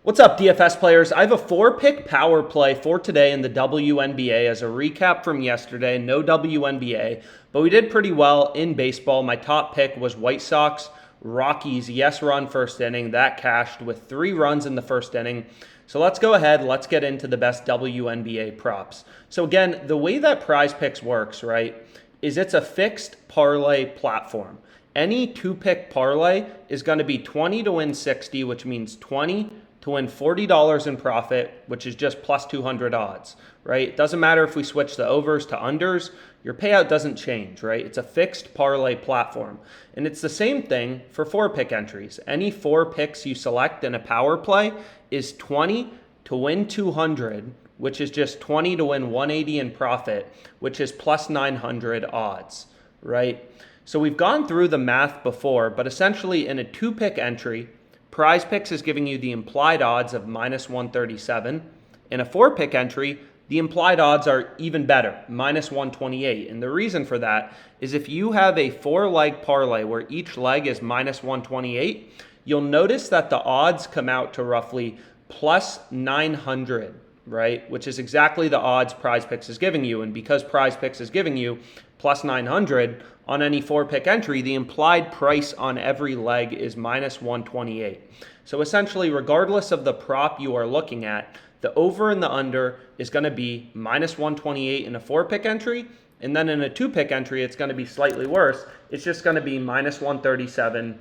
What's up, DFS players? I have a 4-pick power play for today in the WNBA as a recap from yesterday. No WNBA, but we did pretty well in baseball. My top pick was White Sox, Rockies, yes run first inning. That cashed with 3 runs in the first inning. So let's go ahead. Let's get into the best WNBA props. So again, the way that PrizePicks works, right, is it's a fixed parlay platform. Any 2-pick parlay is going to be 20 to win 60, which means 20 to win $40 in profit, which is just plus 200 odds, right? It doesn't matter if we switch the overs to unders, your payout doesn't change, right? It's a fixed parlay platform. And it's the same thing for 4-pick entries. Any 4 picks you select in a power play is 20 to win 200, which is just 20 to win 180 in profit, which is plus 900 odds, right? So we've gone through the math before, but essentially in a 2-pick entry, PrizePicks is giving you the implied odds of minus 137. In a 4-pick entry, the implied odds are even better, minus 128. And the reason for that is if you have a 4-leg parlay where each leg is minus 128, you'll notice that the odds come out to roughly plus 900, right? Which is exactly the odds PrizePicks is giving you. And because PrizePicks is giving you plus 900 on any 4-pick entry, the implied price on every leg is minus 128. So essentially, regardless of the prop you are looking at, the over and the under is going to be minus 128 in a 4-pick entry. And then in a 2-pick entry, it's going to be slightly worse. It's just going to be minus 137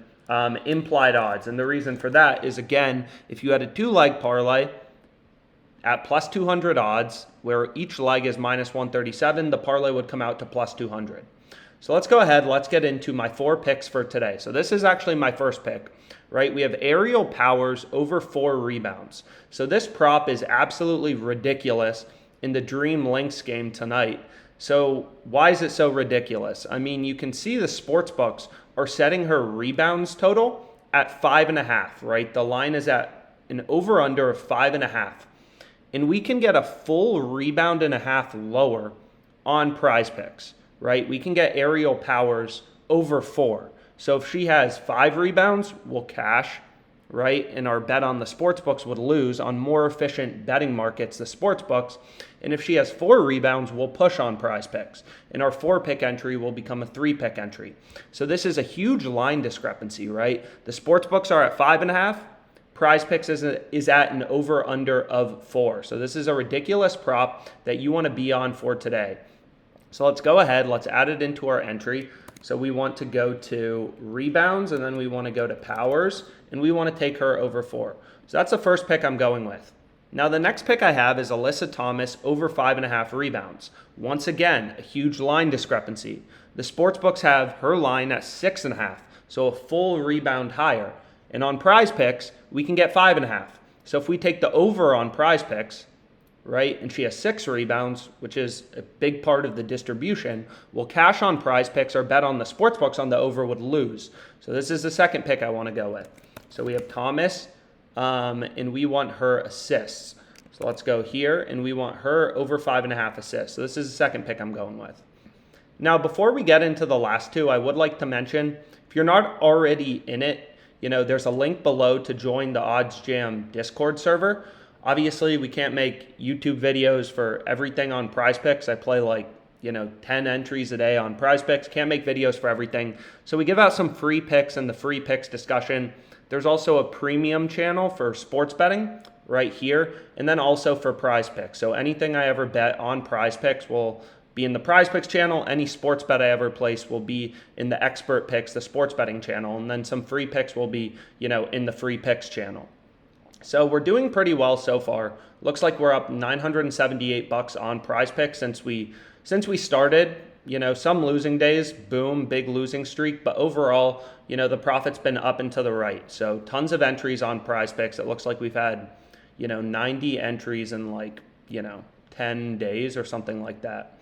implied odds. And the reason for that is, again, if you had a 2-leg parlay at plus 200 odds, where each leg is minus 137, the parlay would come out to plus 200. So let's go ahead. Let's get into my 4 picks for today. So this is actually my first pick, right? We have Aerial Powers over 4 rebounds. So this prop is absolutely ridiculous in the Dream Lynx game tonight. So why is it so ridiculous? I mean, you can see the sportsbooks are setting her rebounds total at 5.5, right? The line is at an over-under of 5.5. And we can get a full rebound and a half lower on PrizePicks, right? We can get Aerial Powers over 4. So if she has 5 rebounds, we'll cash, right? And our bet on the sportsbooks would lose on more efficient betting markets, the sportsbooks. And if she has 4 rebounds, we'll push on PrizePicks. And our 4-pick entry will become a 3-pick entry. So this is a huge line discrepancy, right? The sportsbooks are at 5.5. PrizePicks is at an over-under of 4. So this is a ridiculous prop that you want to be on for today. So let's go ahead. Let's add it into our entry. So we want to go to rebounds, and then we want to go to powers, and we want to take her over 4. So that's the first pick I'm going with. Now the next pick I have is Alyssa Thomas over 5.5 rebounds. Once again, a huge line discrepancy. The sportsbooks have her line at 6.5, so a full rebound higher. And on PrizePicks, we can get 5.5. So if we take the over on PrizePicks, right, and she has 6 rebounds, which is a big part of the distribution, we'll cash on PrizePicks or bet on the sportsbooks on the over would lose. So this is the second pick I want to go with. So we have Thomas, and we want her assists. So let's go here, and we want her over 5.5 assists. So this is the second pick I'm going with. Now, before we get into the last 2, I would like to mention, if you're not already in it, there's a link below to join the OddsJam Discord server. Obviously, we can't make YouTube videos for everything on PrizePicks. I play 10 entries a day on PrizePicks. Can't make videos for everything. So we give out some free picks in the free picks discussion. There's also a premium channel for sports betting right here, and then also for PrizePicks. So anything I ever bet on PrizePicks will be in the PrizePicks channel. Any sports bet I ever place will be in the Expert Picks, the sports betting channel, and then some free picks will be, in the free picks channel. So we're doing pretty well so far. Looks like we're up $978 on PrizePicks since we started. Some losing days, boom, big losing streak, but overall, the profit's been up and to the right. So tons of entries on PrizePicks. It looks like we've had, 90 entries in 10 days or something like that.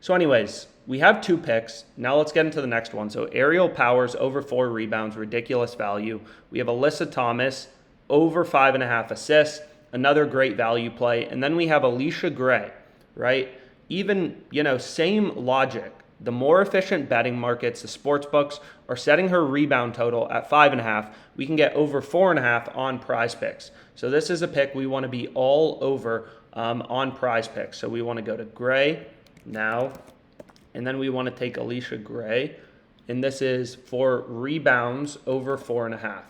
So anyways, we have 2 picks. Now let's get into the next one. So Aerial Powers over 4 rebounds, ridiculous value. We have Alyssa Thomas over 5.5 assists, another great value play. And then we have Alicia Gray, right? Even, same logic. the more efficient betting markets, the sports books, are setting her rebound total at 5.5. We can get over 4.5 on PrizePicks. So this is a pick we want to be all over on PrizePicks. So we want to go to Gray now, and then we want to take Alicia Gray, and this is for rebounds over 4.5.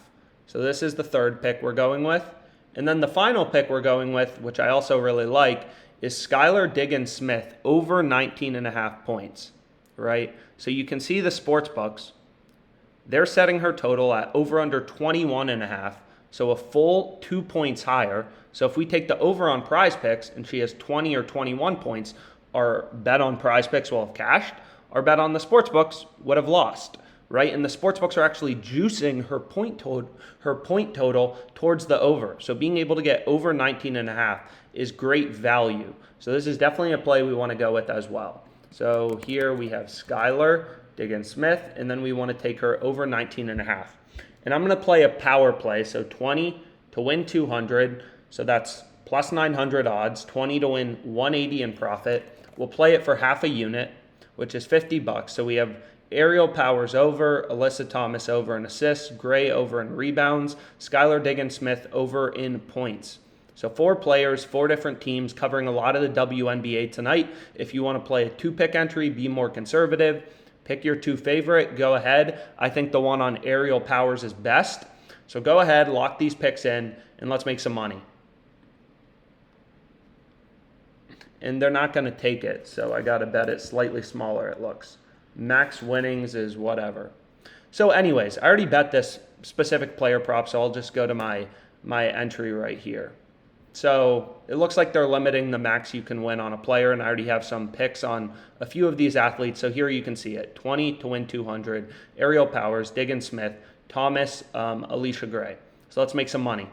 So this is the third pick we're going with. And then the final pick we're going with, which I also really like, is Skylar Diggins-Smith over 19.5 points, right? So you can see the sports books. They're setting her total at over under 21.5, so a full 2 points higher. So if we take the over on PrizePicks and she has 20 or 21 points, our bet on PrizePicks will have cashed. Our bet on the sports books would have lost, right? And the sports books are actually juicing her point total towards the over. So being able to get over 19.5 is great value. So this is definitely a play we want to go with as well. So here we have Skylar Diggins-Smith, and then we want to take her over 19.5. And I'm going to play a power play, so 20 to win 200. So that's plus 900 odds, 20 to win 180 in profit. We'll play it for half a unit, which is $50. So we have Aerial Powers over, Alyssa Thomas over in assists, Gray over in rebounds, Skylar Diggins-Smith over in points. So 4 players, 4 different teams covering a lot of the WNBA tonight. If you want to play a 2-pick entry, be more conservative. Pick your 2 favorite, go ahead. I think the one on Aerial Powers is best. So go ahead, lock these picks in, and let's make some money. And they're not going to take it, so I got to bet it slightly smaller, it looks. Max winnings is whatever. So anyways, I already bet this specific player prop, so I'll just go to my entry right here. So it looks like they're limiting the max you can win on a player, and I already have some picks on a few of these athletes. So here you can see it, 20 to win 200, Aerial Powers, Diggins-Smith, Thomas, Alicia Gray. So let's make some money.